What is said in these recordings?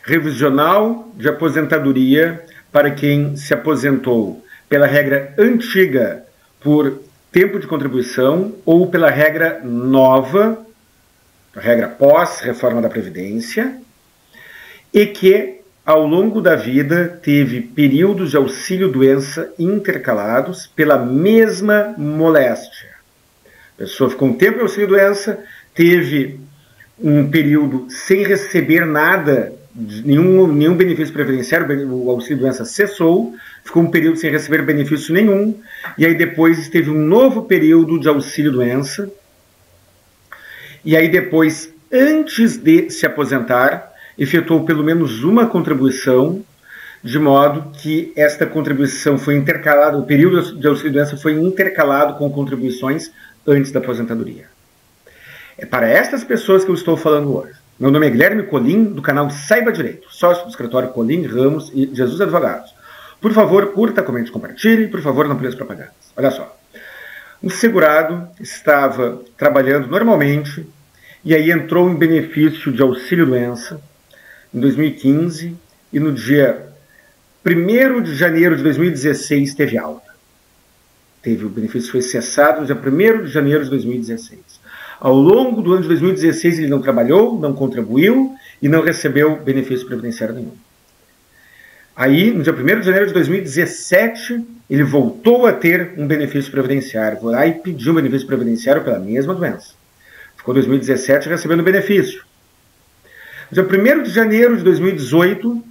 revisional de aposentadoria para quem se aposentou pela regra antiga por tempo de contribuição ou pela regra nova, a regra pós-reforma da Previdência, e que, ao longo da vida, teve períodos de auxílio-doença intercalados pela mesma moléstia. A pessoa ficou um tempo em auxílio-doença, teve um período sem receber nada, nenhum benefício previdenciário, o auxílio-doença cessou, ficou um período sem receber benefício nenhum, e aí depois teve um novo período de auxílio-doença, e aí depois, antes de se aposentar, efetuou pelo menos uma contribuição, de modo que esta contribuição foi intercalada, o período de auxílio-doença foi intercalado com contribuições antes da aposentadoria. É para estas pessoas que eu estou falando hoje. Meu nome é Guilherme Colim, do canal Saiba Direito, sócio do escritório Colim, Ramos e Jesus Advogados. Por favor, curta, comente, compartilhe, por favor, não apoie propagandas. Olha só, um segurado estava trabalhando normalmente e aí entrou em benefício de auxílio-doença em 2015 e no dia 1º de janeiro de 2016 teve alta. O benefício foi cessado no dia 1º de janeiro de 2016. Ao longo do ano de 2016 ele não trabalhou, não contribuiu e não recebeu benefício previdenciário nenhum. Aí, no dia 1º de janeiro de 2017, ele voltou a ter um benefício previdenciário. Foi lá e pediu um benefício previdenciário pela mesma doença. Ficou 2017 recebendo benefício. No dia 1º de janeiro de 2018,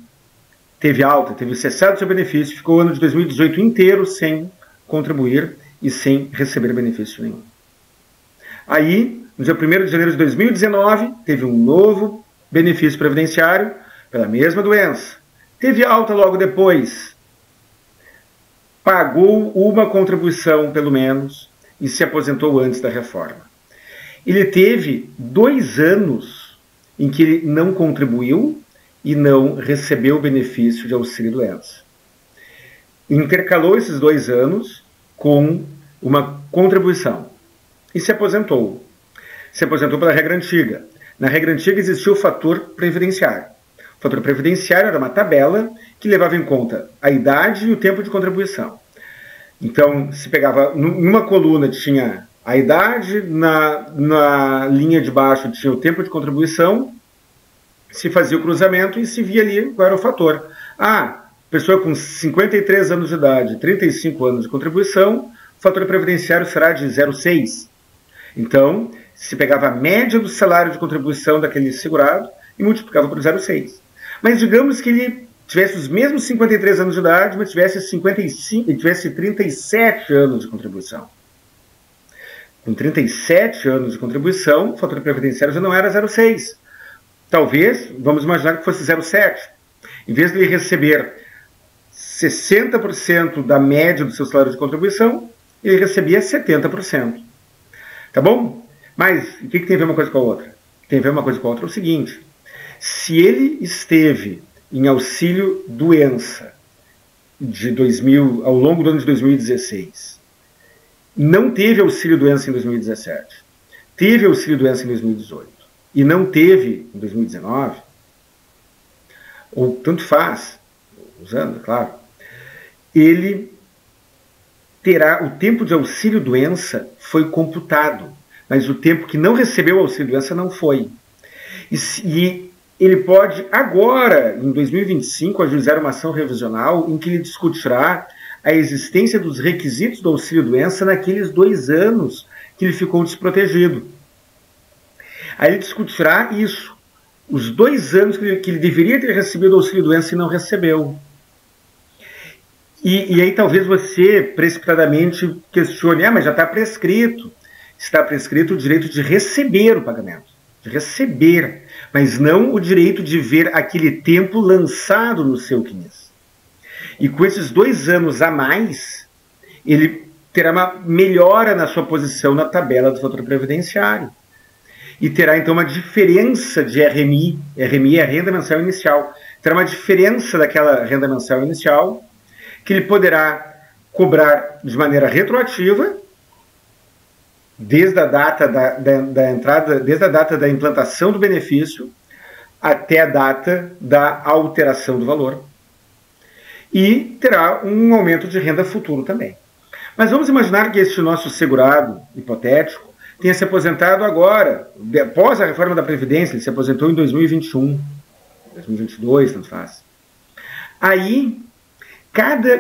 teve alta, teve cessado seu benefício, ficou o ano de 2018 inteiro sem contribuir e sem receber benefício nenhum. Aí, no dia 1º de janeiro de 2019, teve um novo benefício previdenciário pela mesma doença. Teve alta logo depois, pagou uma contribuição, pelo menos, e se aposentou antes da reforma. Ele teve 2 anos em que ele não contribuiu e não recebeu o benefício de auxílio-doença. Intercalou esses 2 anos com uma contribuição e se aposentou. Se aposentou pela regra antiga. Na regra antiga existia o fator previdenciário. O fator previdenciário era uma tabela que levava em conta a idade e o tempo de contribuição. Então, se pegava, numa coluna tinha a idade, na linha de baixo tinha o tempo de contribuição, se fazia o cruzamento e se via ali qual era o fator. Pessoa com 53 anos de idade, 35 anos de contribuição, o fator previdenciário será de 0,6. Então, se pegava a média do salário de contribuição daquele segurado e multiplicava por 0,6. Mas digamos que ele tivesse os mesmos 53 anos de idade, mas tivesse 37 anos de contribuição. Com 37 anos de contribuição, o fator previdenciário já não era 0,6. Talvez, vamos imaginar que fosse 0,7. Em vez de ele receber 60% da média do seu salário de contribuição, ele recebia 70%. Tá bom? Mas o que tem a ver uma coisa com a outra? Tem a ver uma coisa com a outra é o seguinte: se ele esteve em auxílio-doença ao longo do ano de 2016, não teve auxílio-doença em 2017, teve auxílio-doença em 2018 e não teve em 2019, ou tanto faz, usando, é claro, ele terá o tempo de auxílio-doença foi computado, mas o tempo que não recebeu auxílio-doença não foi. E ele pode agora, em 2025, ajuizar uma ação revisional em que ele discutirá a existência dos requisitos do auxílio-doença naqueles 2 anos que ele ficou desprotegido. Aí ele discutirá isso, os 2 anos que ele deveria ter recebido auxílio-doença e não recebeu. E aí talvez você precipitadamente questione, mas já está prescrito. Está prescrito o direito de receber o pagamento, de receber, mas não o direito de ver aquele tempo lançado no seu CNIS. E com esses 2 anos a mais, ele terá uma melhora na sua posição na tabela do fator previdenciário. E terá então uma diferença de RMI, RMI é a renda mensal inicial, terá uma diferença daquela renda mensal inicial, que ele poderá cobrar de maneira retroativa, desde a data da entrada, desde a data da implantação do benefício até a data da alteração do valor. E terá um aumento de renda futuro também. Mas vamos imaginar que este nosso segurado hipotético tenha se aposentado agora, após a reforma da Previdência. Ele se aposentou em 2021, 2022, tanto faz. Aí,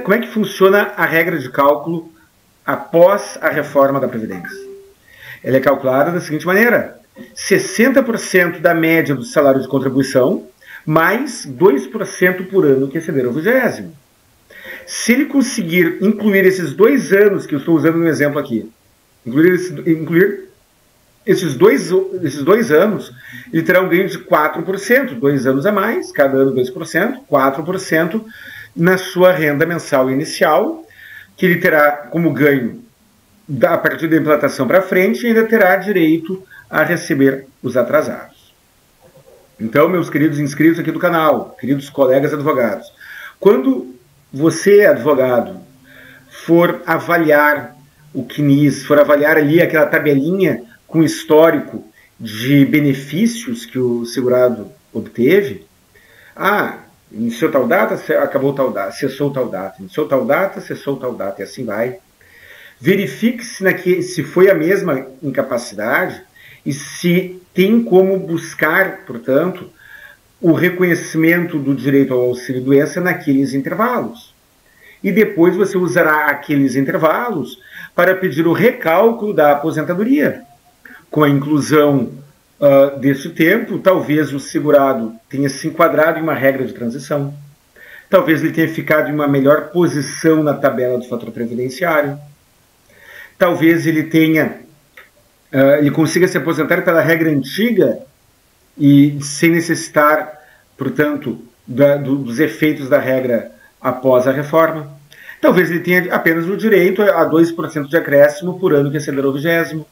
como é que funciona a regra de cálculo após a reforma da Previdência? Ela é calculada da seguinte maneira: 60% da média do salário de contribuição, mais 2% por ano que exceder o 20º. Se ele conseguir incluir esses 2 anos que eu estou usando no exemplo aqui, incluir esses dois anos, ele terá um ganho de 4%, 2 anos a mais, cada ano 2%, 4% na sua renda mensal inicial, que ele terá como ganho a partir da implantação para frente, e ainda terá direito a receber os atrasados. Então, meus queridos inscritos aqui do canal, queridos colegas advogados, quando você, advogado, for avaliar o CNIS, for avaliar ali aquela tabelinha com histórico de benefícios que o segurado obteve, iniciou tal data, acabou tal data, cessou tal data, iniciou tal data, cessou tal data, e assim vai. Verifique se foi a mesma incapacidade e se tem como buscar, portanto, o reconhecimento do direito ao auxílio-doença naqueles intervalos. E depois você usará aqueles intervalos para pedir o recálculo da aposentadoria. Com a inclusão deste tempo, talvez o segurado tenha se enquadrado em uma regra de transição. Talvez ele tenha ficado em uma melhor posição na tabela do fator previdenciário. Talvez ele consiga se aposentar pela regra antiga e sem necessitar, portanto, dos efeitos da regra após a reforma. Talvez ele tenha apenas o direito a 2% de acréscimo por ano que exceder o 20º.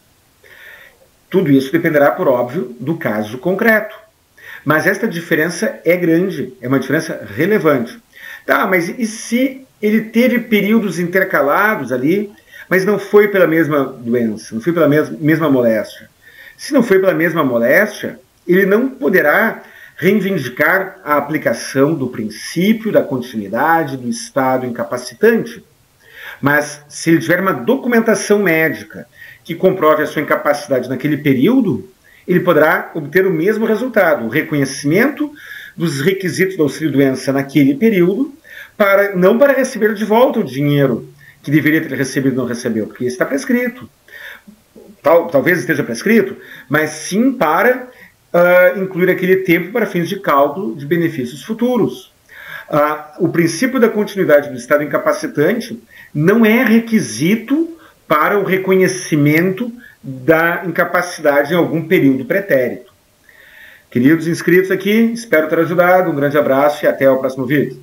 Tudo isso dependerá, por óbvio, do caso concreto. Mas esta diferença é grande, é uma diferença relevante. Tá, mas e se ele teve períodos intercalados ali, mas não foi pela mesma doença, não foi pela mesma moléstia? Se não foi pela mesma moléstia, ele não poderá reivindicar a aplicação do princípio da continuidade do estado incapacitante. Mas se ele tiver uma documentação médica que comprove a sua incapacidade naquele período, ele poderá obter o mesmo resultado, o reconhecimento dos requisitos do auxílio-doença naquele período, não para receber de volta o dinheiro que deveria ter recebido e não recebeu, porque isso está prescrito. Talvez esteja prescrito, mas sim para incluir aquele tempo para fins de cálculo de benefícios futuros. O princípio da continuidade do estado incapacitante não é requisito para o reconhecimento da incapacidade em algum período pretérito. Queridos inscritos aqui, espero ter ajudado. Um grande abraço e até o próximo vídeo.